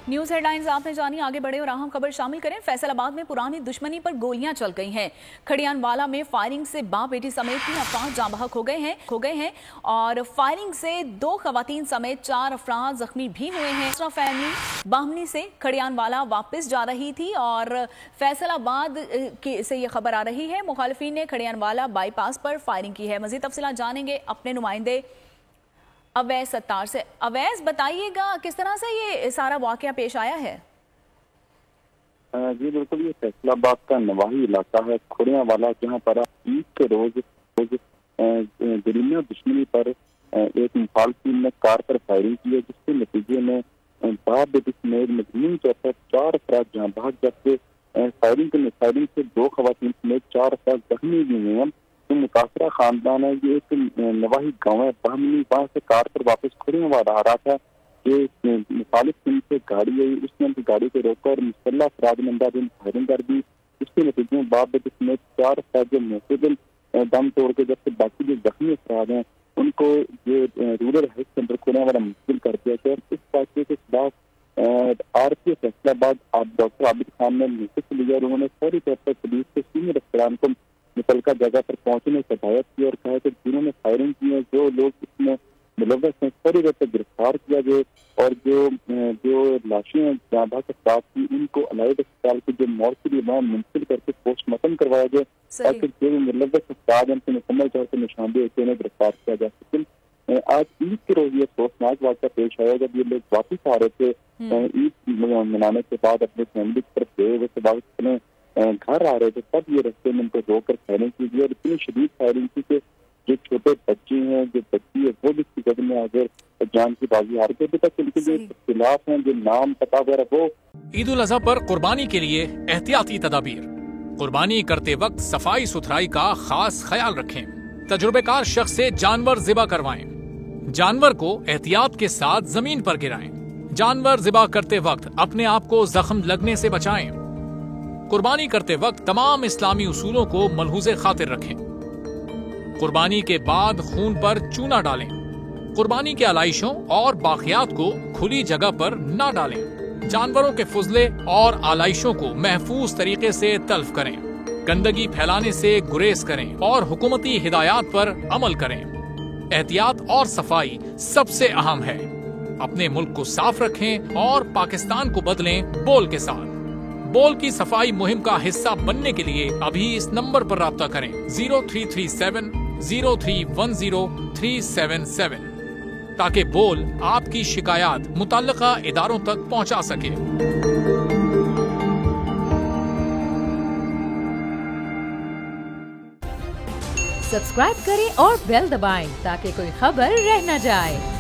News headlines आपने जानी, आगे बढ़े और अहम खबर शामिल करें। फैसलाबाद में पुरानी दुश्मनी पर गोलियां चल गई हैं। खड़ियानवाला में फायरिंग से बाप बेटी समेत 3 अफराद जाँ बहक हो गए हैं और फायरिंग से 2 खवातीन समेत 4 अफराद जख्मी भी हुए हैं। फैमिली बाहमनी से खड़ियानवाला वापस जा रही थी और फैसलाबाद से ये खबर आ रही है मुखालिफिन ने खड़ियानवाला बाईपास पर फायरिंग की है। मजीद तफसीलात जानेंगे अपने नुमाइंदे अवैस सत्तार से। अवैस, बताइएगा किस तरह से ये सारा वाकया पेश आया है? जी बिल्कुल, ये फैसलाबाद का नवाही इलाका है खड़ियानवाला, जहाँ पर ईद के रोज जरीना दुश्मनी पर एक मुखालिफिन ने कार पर फायरिंग की है, जिसके नतीजे में बाप बेटी समेत मजमून तौर पर 4 अफराद जहाँ बहक, जबकि फायरिंग से 2 खवातीन समेत 4 अफराद जख्मी भी हुए हैं। जो मुतासरा खानदान है, ये एक नवाही गाँव है बाहमनी, वहाँ से कार पर वापस खड़ियानवाला आ रहा था कि मुखालिफ टीम से गाड़ी आई, उसने उनकी गाड़ी को रोका और मुसल्लह अफराद ने अंदाज़न फायरिंग कर दी। इसके नतीजे में बाप बेटी समेत 4 अफराद जो मुस्तकिल दम तोड़ के, जबकि बाकी जो जख्मी अफराद हैं उनको ये रूरल हेल्थ सेंटर खड़ियानवाला मुंतकिल कर दिया गया। इस वाक़े के खिलाफ आरपी फैसलाबाद डॉक्टर आबिद खान ने नोटिस लिया और उन्होंने फौरी तौर पर पुलिस के सीनियर अफसरान को मुतलका जगह पर पहुंचने की हिदायत की और कहा कि जिन्होंने फायरिंग की है, जो लोग इसमें मुलव्वस हैं, फौरी तौर पर गिरफ्तार किया जाए और जो लाशें हैं जहाँ बहक अफराद की, उनको अलाइड अस्पताल की जो मॉर्चरी वहाँ मुंतकिल करके पोस्टमार्टम करवाया जाए, ताकि जो मुलव्वस अफराद हैं मुकम्मल तौर पर निशानदेही होकर उन्हें गिरफ्तार किया जा सके। आज ईद के रोज ये अफसोसनाक वाक़या पेश आया जब ये लोग वापिस आ रहे थे ईद मनाने के बाद अपने फैमिली की तरफ गए हुए, वापस अपने घर आ रहे थे, तब ये रस्ते में उनको रोक कर फायरिंग की गई और इतनी शदीद फायरिंग की कि जो छोटे बच्चे हैं, जो बच्ची है, वो भी इसकी जद में आगे जान की बाजी हार गए। अभी तक इनके जो खिलाफ हैं, जो नाम पता वगैरह, वो ईद उल अजहा पर कुर्बानी के लिए एहतियाती तदाबीर। कुर्बानी करते वक्त सफाई सुथराई का खास ख्याल रखें। तजुर्बेकार शख्स से जानवर ज़िबा करवाएं। जानवर को एहतियात के साथ जमीन पर गिराएं। जानवर ज़िबा करते वक्त अपने आप को जख्म लगने से बचाएं। कुर्बानी करते वक्त तमाम इस्लामी उसूलों को मलहूज़े खातिर रखें। कुर्बानी के बाद खून पर चूना डालें। कुर्बानी के आलाइशों और बाकियात को खुली जगह पर न डालें। जानवरों के फुजले और आलाइशों को महफूज तरीके से तल्फ करें। गंदगी फैलाने से गुरेज करें और हुकूमती हिदायत पर अमल करें। एहतियात और सफाई सबसे अहम है। अपने मुल्क को साफ रखें और पाकिस्तान को बदलें बोल के साथ। बोल की सफाई मुहिम का हिस्सा बनने के लिए अभी इस नंबर पर राब्ता करें 0337 0310 377, ताकि बोल आपकी शिकायत मुतल्लिका इदारों तक पहुंचा सके। सब्सक्राइब करें और बेल दबाएं ताकि कोई खबर रह न जाए।